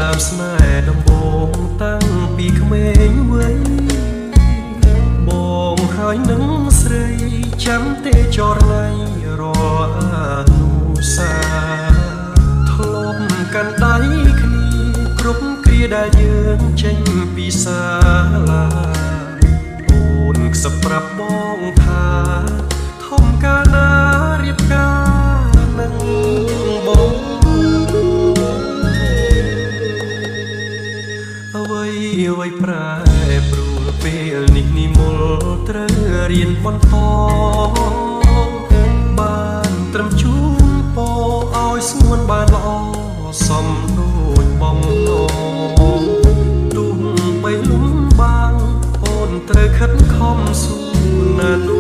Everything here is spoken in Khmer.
ដើមស្នេហ៍ដំបូងតាំងពីក្មេងវ័យបងហើយនឹងស្រីចាំទេចរថ្ងៃរអានុសាធ្លាប់កាន់ដៃគ្នាគ្រប់គ្រាដែលយើងចេញពីសាលាអូនខ្សឹបប្រាប់បងថាធំកាលណារៀបការនឹងបងអ្វីប្រែប្រួលពេលនេះនិមលត្រូវរៀនបន្តបានត្រឹមជូនពរឲ្យស្ងួនបានល្អសំដូចបំណងទោះបីលំបាកអូនត្រូវខិតខំស៊ូណាស់